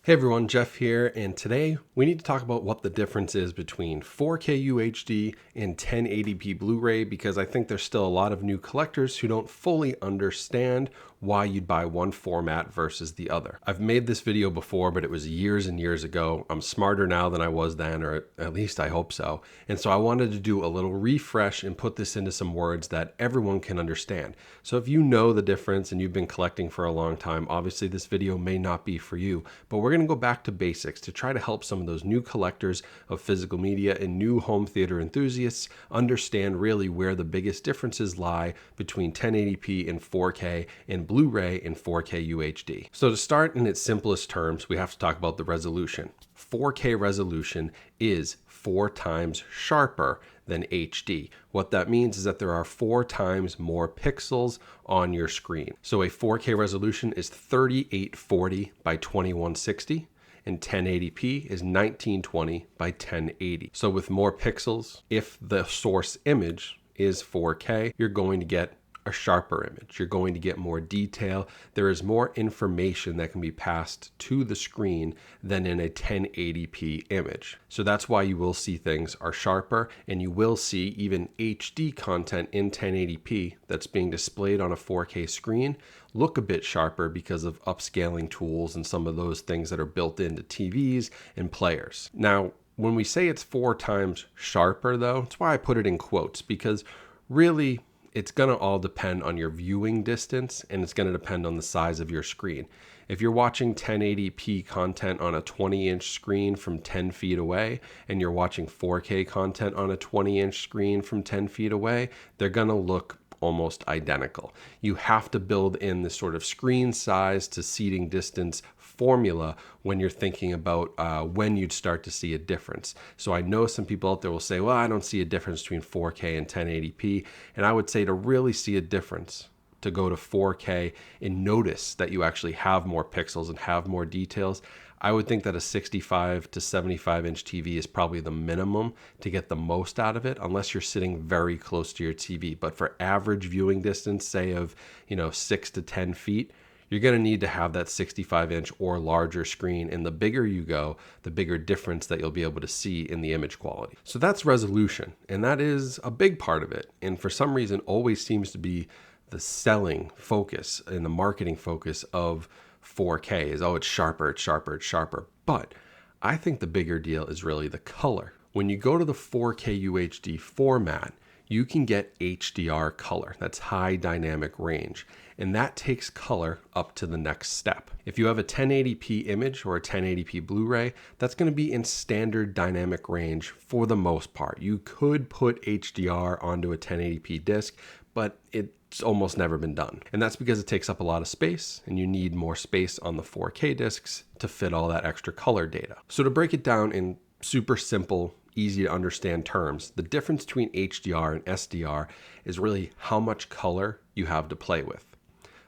Hey everyone, Jeff here, and today we need to talk about what the difference is between 4K UHD and 1080p Blu-ray, because I think there's still a lot of new collectors who don't fully understand why you'd buy one format versus the other. I've made this video before, but it was years and years ago. I'm smarter now than I was then, or at least I hope so. And so I wanted to do a little refresh and put this into some words that everyone can understand. So if you know the difference and you've been collecting for a long time, obviously this video may not be for you, but we're going to go back to basics to try to help some of those new collectors of physical media and new home theater enthusiasts understand really where the biggest differences lie between 1080p and 4K and Blu-ray and 4K UHD. So to start in its simplest terms, we have to talk about the resolution. 4K resolution is 4 times sharper than HD. What that means is that there are 4 times more pixels on your screen. So a 4K resolution is 3840 by 2160. And 1080p is 1920 by 1080. So with more pixels, if the source image is 4K, you're going to get a sharper image. You're going to get more detail. There is more information that can be passed to the screen than in a 1080p image. So that's why you will see things are sharper, and you will see even HD content in 1080p that's being displayed on a 4K screen look a bit sharper because of upscaling tools and some of those things that are built into TVs and players. Now, when we say it's 4 times sharper though, that's why I put it in quotes, because really it's going to all depend on your viewing distance, and it's going to depend on the size of your screen. If you're watching 1080p content on a 20-inch screen from 10 feet away, and you're watching 4K content on a 20-inch screen from 10 feet away, they're going to look almost identical. You have to build in this sort of screen size to seating distance formula when you're thinking about when you'd start to see a difference. So I know some people out there will say, well, I don't see a difference between 4K and 1080p. And I would say to really see a difference, to go to 4K and notice that you actually have more pixels and have more details, I would think that a 65 to 75 inch TV is probably the minimum to get the most out of it, unless you're sitting very close to your TV. But for average viewing distance, say of 6 to 10 feet, you're going to need to have that 65 inch or larger screen. And the bigger you go, the bigger difference that you'll be able to see in the image quality. So that's resolution, and that is a big part of it. And for some reason always seems to be the selling focus and the marketing focus of 4K is, oh, it's sharper, it's sharper, it's sharper. But I think the bigger deal is really the color. When you go to the 4K UHD format, you can get HDR color. That's high dynamic range. And that takes color up to the next step. If you have a 1080p image or a 1080p Blu-ray, that's going to be in standard dynamic range for the most part. You could put HDR onto a 1080p disc, but it's almost never been done. And that's because it takes up a lot of space, and you need more space on the 4K discs to fit all that extra color data. So to break it down in super simple, easy to understand terms, the difference between HDR and SDR is really how much color you have to play with.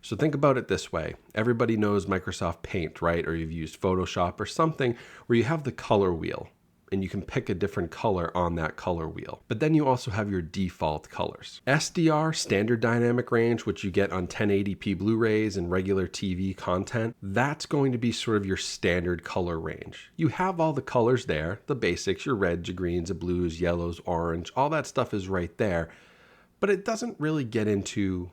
So think about it this way. Everybody knows Microsoft Paint, right? Or you've used Photoshop or something where you have the color wheel, and you can pick a different color on that color wheel. But then you also have your default colors. SDR, standard dynamic range, which you get on 1080p Blu-rays and regular TV content, that's going to be sort of your standard color range. You have all the colors there, the basics, your reds, your greens, your blues, yellows, orange, all that stuff is right there, but it doesn't really get into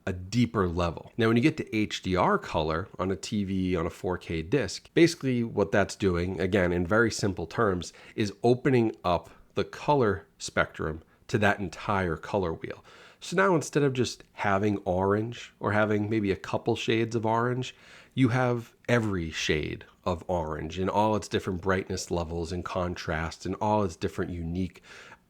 a deeper level. Now, when you get to HDR color on a TV, on a 4K disc, basically what that's doing, again, in very simple terms, is opening up the color spectrum to that entire color wheel. So now instead of just having orange or having maybe a couple shades of orange, you have every shade of orange in all its different brightness levels and contrast and all its different unique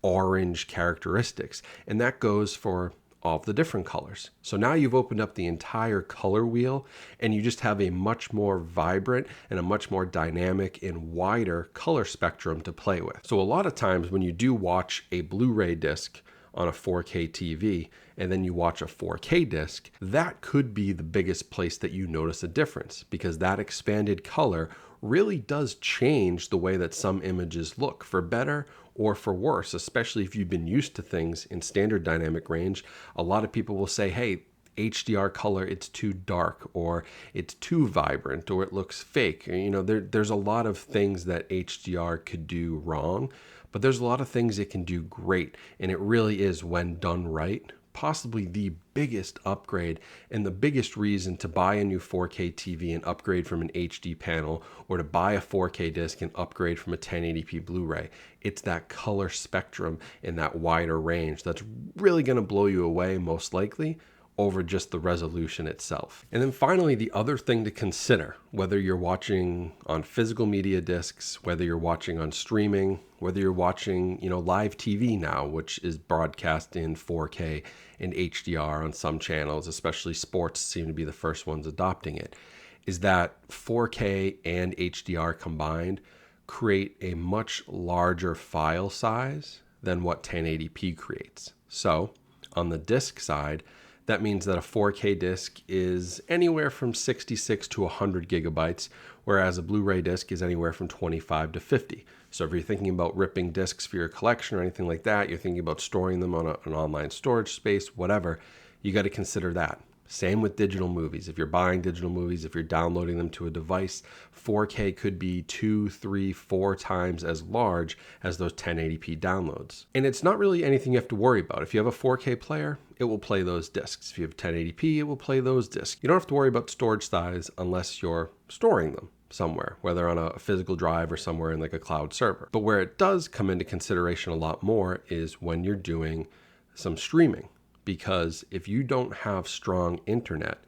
orange characteristics. And that goes for all of the different colors. So now you've opened up the entire color wheel, and you just have a much more vibrant and a much more dynamic and wider color spectrum to play with. So a lot of times when you do watch a Blu-ray disc on a 4K TV and then you watch a 4K disc, that could be the biggest place that you notice a difference, because that expanded color really does change the way that some images look, for better or for worse, especially if you've been used to things in standard dynamic range. A lot of people will say, hey, HDR color, it's too dark, or it's too vibrant, or it looks fake. You know, there's a lot of things that HDR could do wrong, but there's a lot of things it can do great. And it really is, when done right, possibly the biggest upgrade and the biggest reason to buy a new 4K TV and upgrade from an HD panel, or to buy a 4K disc and upgrade from a 1080p Blu-ray. It's that color spectrum and that wider range that's really going to blow you away, most likely, over just the resolution itself. And then finally, the other thing to consider, whether you're watching on physical media discs, whether you're watching on streaming, whether you're watching, live TV now, which is broadcast in 4K and HDR on some channels, especially sports seem to be the first ones adopting it, is that 4K and HDR combined create a much larger file size than what 1080p creates. So on the disc side, that means that a 4K disc is anywhere from 66 to 100 gigabytes, whereas a Blu-ray disc is anywhere from 25 to 50. So if you're thinking about ripping discs for your collection or anything like that, you're thinking about storing them on an online storage space, whatever, you got to consider that. Same with digital movies. If you're buying digital movies, if you're downloading them to a device, 4K could be 2, 3, 4 times as large as those 1080p downloads. And it's not really anything you have to worry about. If you have a 4K player, it will play those discs. If you have 1080p, it will play those discs. You don't have to worry about storage size unless you're storing them somewhere, whether on a physical drive or somewhere in like a cloud server. But where it does come into consideration a lot more is when you're doing some streaming. Because if you don't have strong internet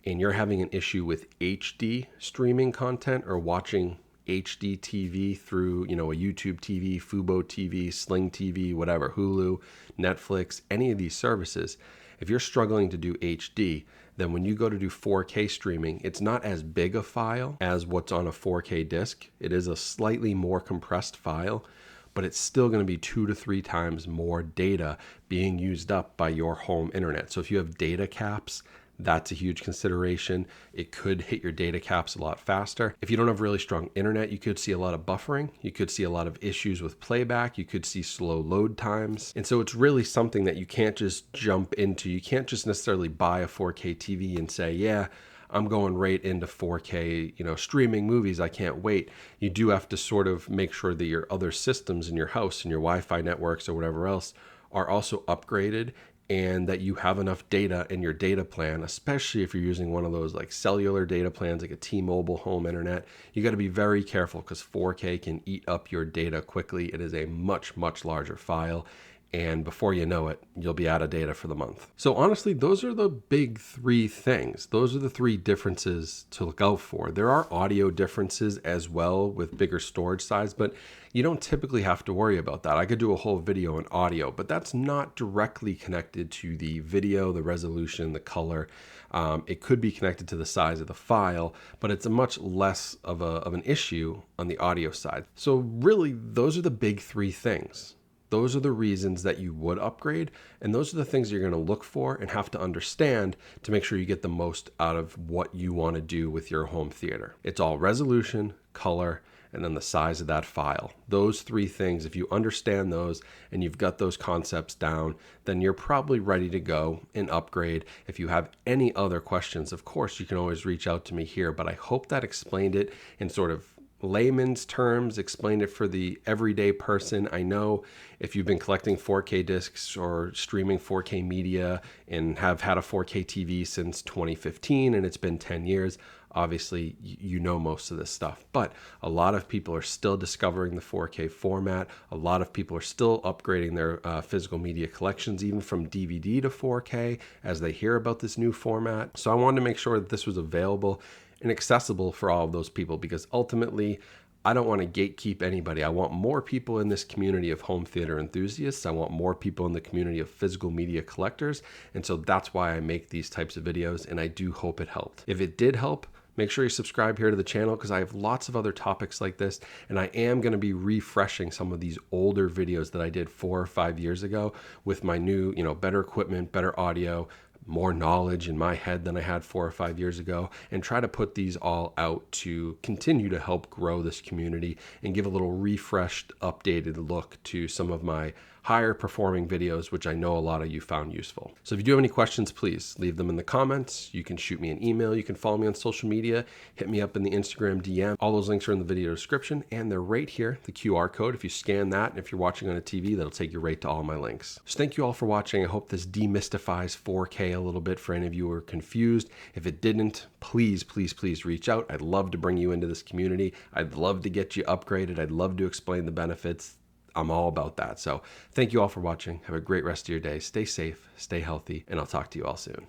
and you're having an issue with HD streaming content or watching HD TV through, a YouTube TV, Fubo TV, Sling TV, whatever, Hulu, Netflix, any of these services, if you're struggling to do HD, then when you go to do 4K streaming, it's not as big a file as what's on a 4K disc. It is a slightly more compressed file, but it's still going to be 2 to 3 times more data being used up by your home internet. So if you have data caps, that's a huge consideration. It could hit your data caps a lot faster. If you don't have really strong internet, you could see a lot of buffering. You could see a lot of issues with playback. You could see slow load times. And so it's really something that you can't just jump into. You can't just necessarily buy a 4K TV and say, yeah, I'm going right into 4K, streaming movies. I can't wait. You do have to sort of make sure that your other systems in your house and your Wi-Fi networks or whatever else are also upgraded, and that you have enough data in your data plan, especially if you're using one of those like cellular data plans, like a T-Mobile home internet. You got to be very careful because 4K can eat up your data quickly. It is a much, much larger file. And before you know it, you'll be out of data for the month. So honestly, those are the big 3 things. Those are the 3 differences to look out for. There are audio differences as well with bigger storage size, but you don't typically have to worry about that. I could do a whole video on audio, but that's not directly connected to the video, the resolution, the color. It could be connected to the size of the file, but it's a much less of an issue on the audio side. So really, those are the big 3 things. Those are the reasons that you would upgrade, and those are the things you're going to look for and have to understand to make sure you get the most out of what you want to do with your home theater. It's all resolution, color, and then the size of that file. Those 3 things, if you understand those and you've got those concepts down, then you're probably ready to go and upgrade. If you have any other questions, of course, you can always reach out to me here, but I hope that explained it in sort of layman's terms, explained it for the everyday person. I know if you've been collecting 4K discs or streaming 4K media and have had a 4K TV since 2015 and it's been 10 years, obviously you know most of this stuff. But a lot of people are still discovering the 4K format. A lot of people are still upgrading their physical media collections, even from DVD to 4K, as they hear about this new format. So I wanted to make sure that this was available and accessible for all of those people, because ultimately I don't want to gatekeep anybody. I want more people in this community of home theater enthusiasts. I want more people in the community of physical media collectors. And so that's why I make these types of videos, and I do hope it helped. If it did help, make sure you subscribe here to the channel, because I have lots of other topics like this, and I am going to be refreshing some of these older videos that I did 4 or 5 years ago with my new, better equipment, better audio, more knowledge in my head than I had 4 or 5 years ago, and try to put these all out to continue to help grow this community and give a little refreshed, updated look to some of my higher performing videos, which I know a lot of you found useful. So if you do have any questions, please leave them in the comments. You can shoot me an email. You can follow me on social media. Hit me up in the Instagram DM. All those links are in the video description, and they're right here, the QR code. If you scan that, and if you're watching on a TV, that'll take you right to all my links. So thank you all for watching. I hope this demystifies 4K a little bit for any of you who are confused. If it didn't, please, please, please reach out. I'd love to bring you into this community. I'd love to get you upgraded. I'd love to explain the benefits. I'm all about that. So thank you all for watching. Have a great rest of your day. Stay safe, stay healthy, and I'll talk to you all soon.